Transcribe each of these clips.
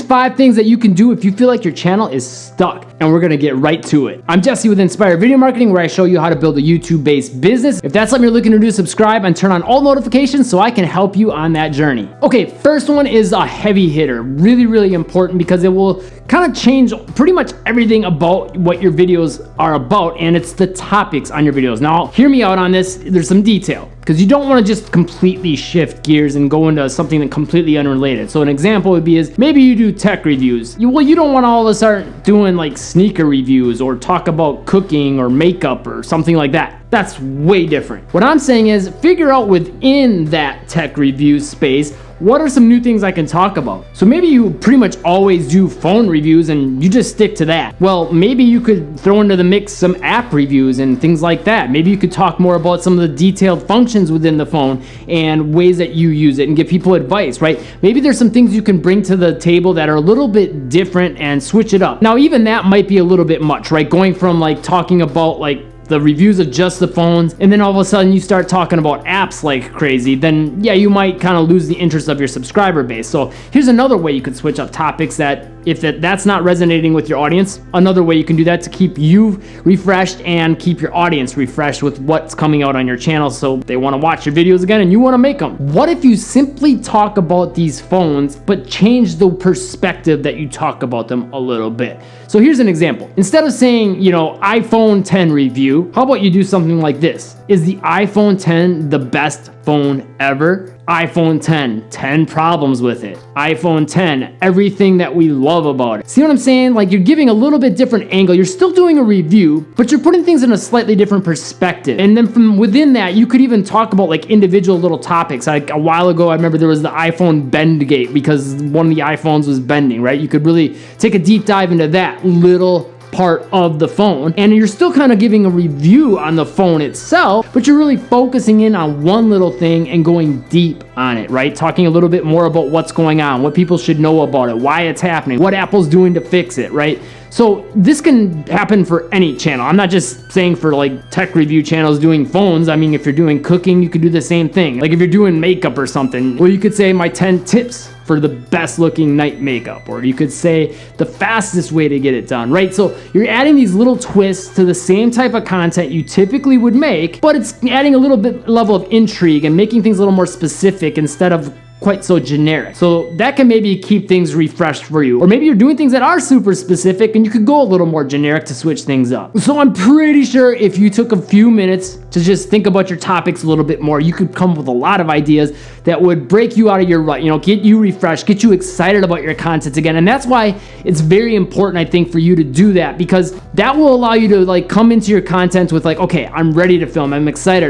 5 things that you can do if you feel like your channel is stuck, and we're gonna get right to it. I'm Jesse with Inspire Video Marketing, where I show you how to build a YouTube-based business. If that's something you're looking to do, subscribe and turn on all notifications so I can help you on that journey. Okay, first one is a heavy hitter. Really important, because it will kind of change pretty much everything about what your videos are about, and it's the topics on your videos. Now, hear me out on this. There's some detail, because you don't want to just completely shift gears and go into something that completely unrelated. So an example would be is maybe you do tech reviews. You don't want all of us start doing like sneaker reviews or talk about cooking or makeup or something like that. That's way different. What I'm saying is figure out within that tech review space, what are some new things I can talk about? So maybe you pretty much always do phone reviews and you just stick to that. Well, maybe you could throw into the mix some app reviews and things like that. Maybe you could talk more about some of the detailed functions within the phone and ways that you use it and give people advice, right? Maybe there's some things you can bring to the table that are a little bit different and switch it up. Now, even that might be a little bit much, right? Going from like talking about like the reviews of just the phones, and then all of a sudden you start talking about apps like crazy, then yeah, you might kind of lose the interest of your subscriber base. So here's another way you could switch up topics that if that's not resonating with your audience, another way you can do that to keep you refreshed and keep your audience refreshed with what's coming out on your channel, so they want to watch your videos again and you want to make them. What if you simply talk about these phones but change the perspective that you talk about them a little bit? So here's an example. Instead of saying, iPhone 10 review, how about you do something like this? Is the iPhone 10 the best phone ever? iPhone 10 problems with it. iPhone 10, everything that we love about it. See what I'm saying? Like, you're giving a little bit different angle. You're still doing a review, but you're putting things in a slightly different perspective. And then from within that, you could even talk about like individual little topics. Like a while ago, I remember there was the iPhone bend gate because one of the iPhones was bending, right? You could really take a deep dive into that little part of the phone, and you're still kind of giving a review on the phone itself, but you're really focusing in on one little thing and going deep on it, right? Talking a little bit more about what's going on, what people should know about it, why it's happening, what Apple's doing to fix it, right? So this can happen for any channel. I'm not just saying for like tech review channels doing phones. I mean, if you're doing cooking, you could do the same thing. Like if you're doing makeup or something, well, you could say my 10 tips for the best looking night makeup, or you could say the fastest way to get it done, right? So you're adding these little twists to the same type of content you typically would make, but it's adding a little bit level of intrigue and making things a little more specific instead of quite so generic. So that can maybe keep things refreshed for you. Or maybe you're doing things that are super specific and you could go a little more generic to switch things up. So I'm pretty sure if you took a few minutes to just think about your topics a little bit more, you could come up with a lot of ideas that would break you out of your rut, get you refreshed, get you excited about your content again. And that's why it's very important, I think, for you to do that, because that will allow you to like come into your content with like, okay, I'm ready to film. I'm excited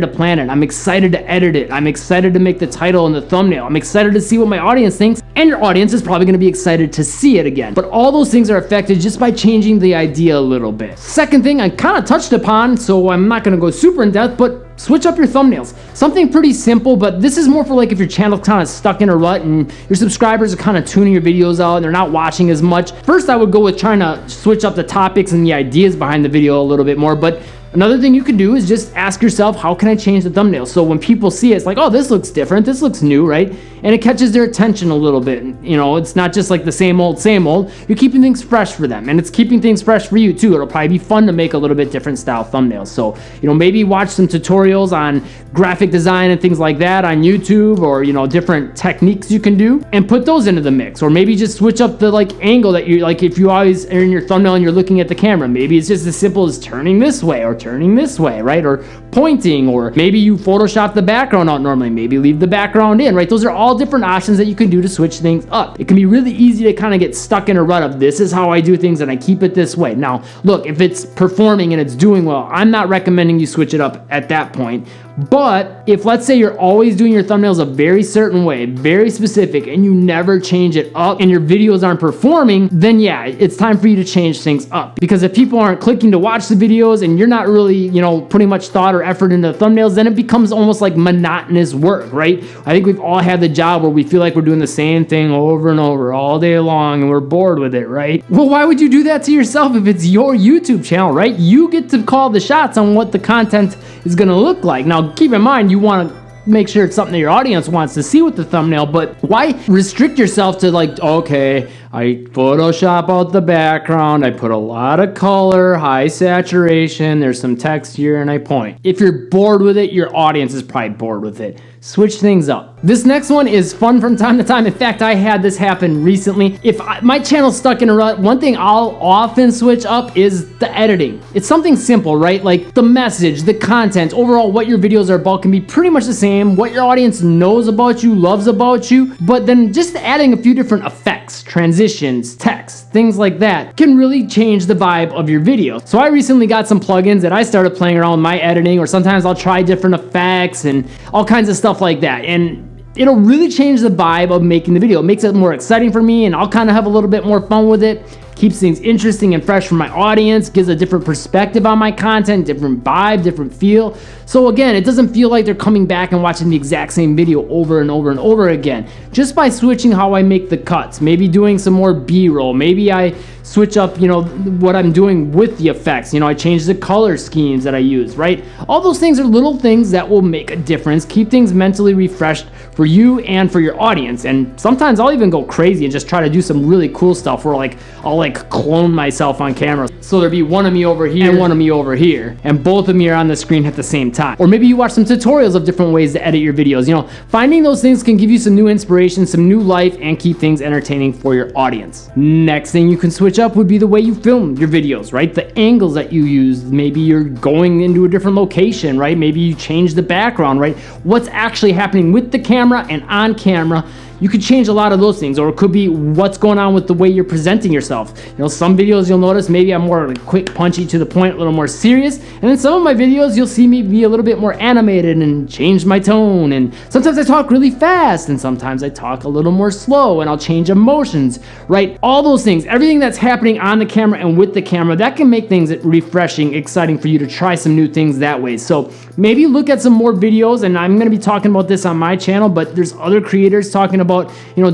to plan it. I'm excited to edit it. I'm excited to make the title and the thumbnail. I'm excited to see what my audience thinks, and your audience is probably going to be excited to see it again. But all those things are affected just by changing the idea a little bit. Second thing I kind of touched upon, so I'm not going to go super in depth, but switch up your thumbnails. Something pretty simple, but this is more for like if your channel's kind of stuck in a rut and your subscribers are kind of tuning your videos out and they're not watching as much. First, I would go with trying to switch up the topics and the ideas behind the video a little bit more, but another thing you could do is just ask yourself, how can I change the thumbnail? So when people see it, it's like, oh, this looks different, this looks new, right? And it catches their attention a little bit. It's not just like the same old. You're keeping things fresh for them, and it's keeping things fresh for you too. It'll probably be fun to make a little bit different style thumbnails. So, maybe watch some tutorials on graphic design and things like that on YouTube, or, different techniques you can do and put those into the mix. Or maybe just switch up the like angle that you like. If you always are in your thumbnail and you're looking at the camera, maybe it's just as simple as turning this way or turning this way, right? Or pointing, or maybe you Photoshop the background out normally, maybe leave the background in, right? Those are all different options that you can do to switch things up. It can be really easy to kind of get stuck in a rut of this is how I do things and I keep it this way. Now, look, if it's performing and it's doing well, I'm not recommending you switch it up at that point. But if, let's say, you're always doing your thumbnails a very certain way, very specific, and you never change it up and your videos aren't performing, then yeah, it's time for you to change things up. Because if people aren't clicking to watch the videos and you're not really, putting much thought or effort into the thumbnails, then it becomes almost like monotonous work, right? I think we've all had the job where we feel like we're doing the same thing over and over all day long and we're bored with it, right? Well, why would you do that to yourself if it's your YouTube channel, right? You get to call the shots on what the content is going to look like. Now, keep in mind, you want to make sure it's something that your audience wants to see with the thumbnail, but why restrict yourself to like, okay, I Photoshop out the background, I put a lot of color, high saturation, there's some text here, and I point. If you're bored with it, your audience is probably bored with it. Switch things up. This next one is fun from time to time. In fact, I had this happen recently. If my channel's stuck in a rut, one thing I'll often switch up is the editing. It's something simple, right? Like the message, the content, overall what your videos are about can be pretty much the same, what your audience knows about you, loves about you, but then just adding a few different effects, transitions, text, things like that can really change the vibe of your video. So I recently got some plugins that I started playing around with my editing, or sometimes I'll try different effects and all kinds of stuff like that. And it'll really change the vibe of making the video. It makes it more exciting for me, and I'll kind of have a little bit more fun with it. Keeps things interesting and fresh for my audience, gives a different perspective on my content, different vibe, different feel. So again, it doesn't feel like they're coming back and watching the exact same video over and over and over again. Just by switching how I make the cuts, maybe doing some more B-roll, maybe I switch up, what I'm doing with the effects. I change the color schemes that I use, right? All those things are little things that will make a difference, keep things mentally refreshed for you and for your audience. And sometimes I'll even go crazy and just try to do some really cool stuff where I'll clone myself on camera. So there'll be one of me over here and one of me over here, and both of me are on the screen at the same time. Or maybe you watch some tutorials of different ways to edit your videos. Finding those things can give you some new inspiration, some new life, and keep things entertaining for your audience. Next thing you can switch up would be the way you film your videos, right? The angles that you use. Maybe you're going into a different location, right? Maybe you change the background, right? What's actually happening with the camera and on camera. You could change a lot of those things, or it could be what's going on with the way you're presenting yourself. Some videos you'll notice maybe I'm more quick, punchy, to the point, a little more serious, and then some of my videos you'll see me be a little bit more animated and change my tone. And sometimes I talk really fast, and sometimes I talk a little more slow, and I'll change emotions, right? All those things, everything that's happening on the camera and with the camera, that can make things refreshing, exciting for you to try some new things that way. So maybe look at some more videos, and I'm going to be talking about this on my channel, but there's other creators talking about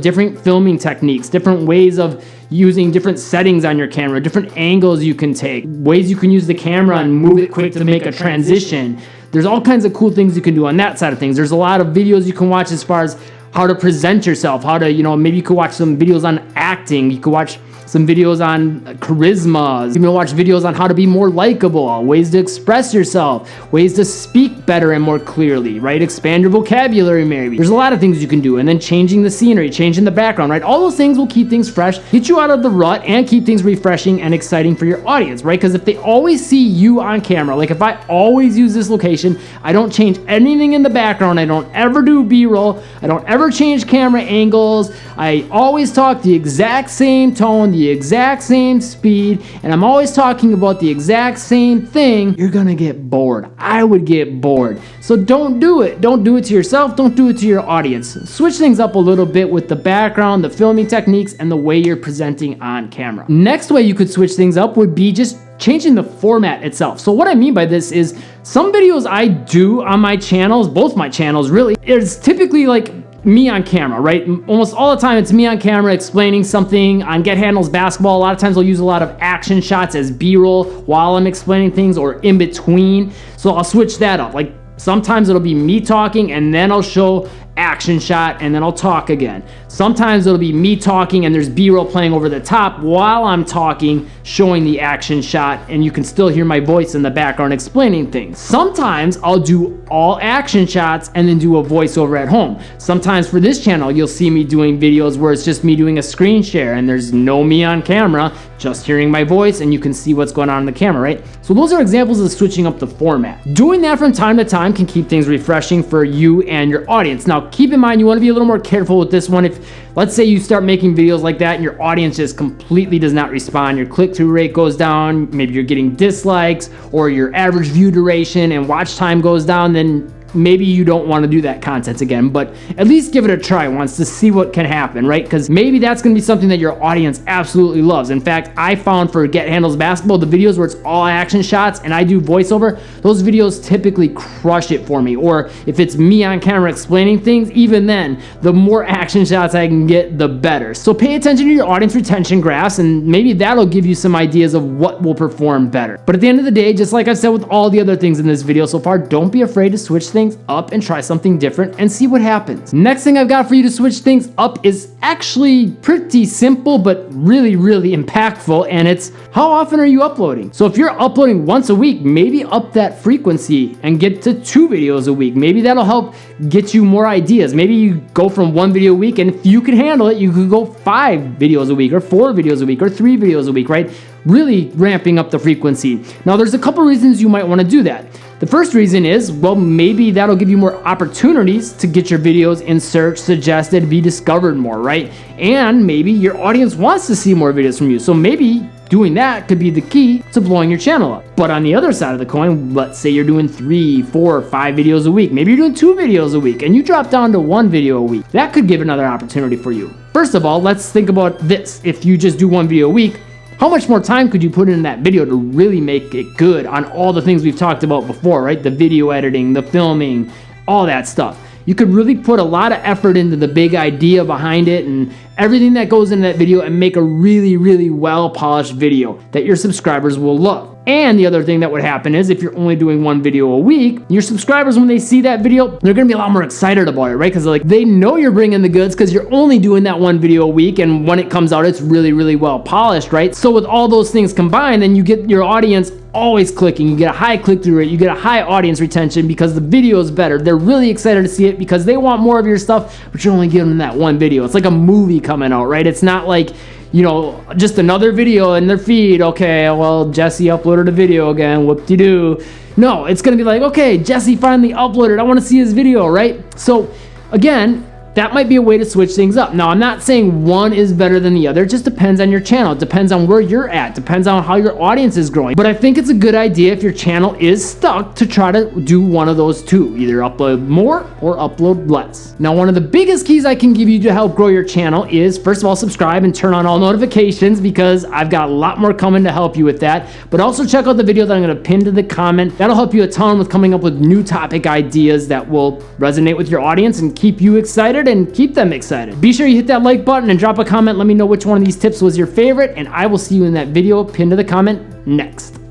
different filming techniques, different ways of using different settings on your camera, different angles you can take, ways you can use the camera and move it quick to make a transition. There's all kinds of cool things you can do on that side of things. There's a lot of videos you can watch as far as how to present yourself, how to, maybe you could watch some videos on acting, you could watch some videos on charisma, you can watch videos on how to be more likable, ways to express yourself, ways to speak better and more clearly, right? Expand your vocabulary maybe. There's a lot of things you can do, and then changing the scenery, changing the background, right? All those things will keep things fresh, get you out of the rut, and keep things refreshing and exciting for your audience, right? Because if they always see you on camera, like if I always use this location, I don't change anything in the background, I don't ever do B-roll, I don't ever change camera angles, I always talk the exact same tone, the exact same speed, and I'm always talking about the exact same thing, you're gonna get bored. I would get bored. So don't do it. Don't do it to yourself. Don't do it to your audience. Switch things up a little bit with the background, the filming techniques, and the way you're presenting on camera. Next way you could switch things up would be just changing the format itself. So what I mean by this is some videos I do on my channels, both my channels really, is typically like me on camera, right? Almost all the time it's me on camera explaining something. On Get Handles Basketball, a lot of times I'll use a lot of action shots as B-roll while I'm explaining things, or in between. So I'll switch that up. Like sometimes it'll be me talking and then I'll show action shot and then I'll talk again. Sometimes it'll be me talking and there's B-roll playing over the top while I'm talking, showing the action shot, and you can still hear my voice in the background explaining things. Sometimes I'll do all action shots and then do a voiceover at home. Sometimes for this channel, you'll see me doing videos where it's just me doing a screen share and there's no me on camera, just hearing my voice, and you can see what's going on in the camera, right? So those are examples of switching up the format. Doing that from time to time can keep things refreshing for you and your audience. Now, keep in mind, you want to be a little more careful with this one. If, let's say you start making videos like that and your audience just completely does not respond, your click-through rate goes down, maybe you're getting dislikes, or your average view duration and watch time goes down, then maybe you don't want to do that content again, but at least give it a try once to see what can happen, right? Because maybe that's going to be something that your audience absolutely loves. In fact, I found for Get Handles Basketball, the videos where it's all action shots and I do voiceover, those videos typically crush it for me. Or if it's me on camera explaining things, even then, the more action shots I can get, the better. So pay attention to your audience retention graphs, and maybe that'll give you some ideas of what will perform better. But at the end of the day, just like I said with all the other things in this video so far, don't be afraid to switch things things up and try something different and see what happens. Next thing I've got for you to switch things up is actually pretty simple, but really impactful, and it's how often are you uploading? So if you're uploading once a week, maybe up that frequency and get to 2 videos a week. Maybe that'll help get you more ideas. Maybe you go from 1 video a week, and if you can handle it, you could go 5 videos a week or 4 videos a week or 3 videos a week, right? Really ramping up the frequency. Now there's a couple reasons you might want to do that. The first reason is, well, maybe that'll give you more opportunities to get your videos in search, suggested, be discovered more, right? And maybe your audience wants to see more videos from you. So maybe doing that could be the key to blowing your channel up. But on the other side of the coin, let's say you're doing 3, 4, 5 videos a week. Maybe you're doing 2 videos a week and you drop down to 1 video a week. That could give another opportunity for you. First of all, let's think about this. If you just do 1 video a week, how much more time could you put in that video to really make it good on all the things we've talked about before, right? The video editing, the filming, all that stuff. You could really put a lot of effort into the big idea behind it and everything that goes into that video and make a really well-polished video that your subscribers will love. And the other thing that would happen is if you're only doing 1 video a week, your subscribers, when they see that video, they're gonna be a lot more excited about it, right? Because like they know you're bringing the goods because you're only doing that 1 video a week, and when it comes out, it's really well polished, right? So with all those things combined, then you get your audience always clicking, you get a high click-through rate, you get a high audience retention because the video is better. They're really excited to see it because they want more of your stuff, but you're only giving them that 1 video. It's like a movie coming out, right? It's not like, you know, just another video in their feed. Okay, well, Jesse uploaded a video again, whoop-de-doo. No, it's gonna be like, okay, Jesse finally uploaded, I wanna see his video, right? So again, that might be a way to switch things up. Now, I'm not saying one is better than the other. It just depends on your channel. It depends on where you're at. Depends on how your audience is growing. But I think it's a good idea if your channel is stuck to try to do one of those two. Either upload more or upload less. Now, one of the biggest keys I can give you to help grow your channel is, first of all, subscribe and turn on all notifications because I've got a lot more coming to help you with that. But also check out the video that I'm gonna pin to the comment. That'll help you a ton with coming up with new topic ideas that will resonate with your audience and keep you excited and keep them excited. Be sure you hit that like button and drop a comment. Let me know which one of these tips was your favorite, and I will see you in that video pinned to the comment next.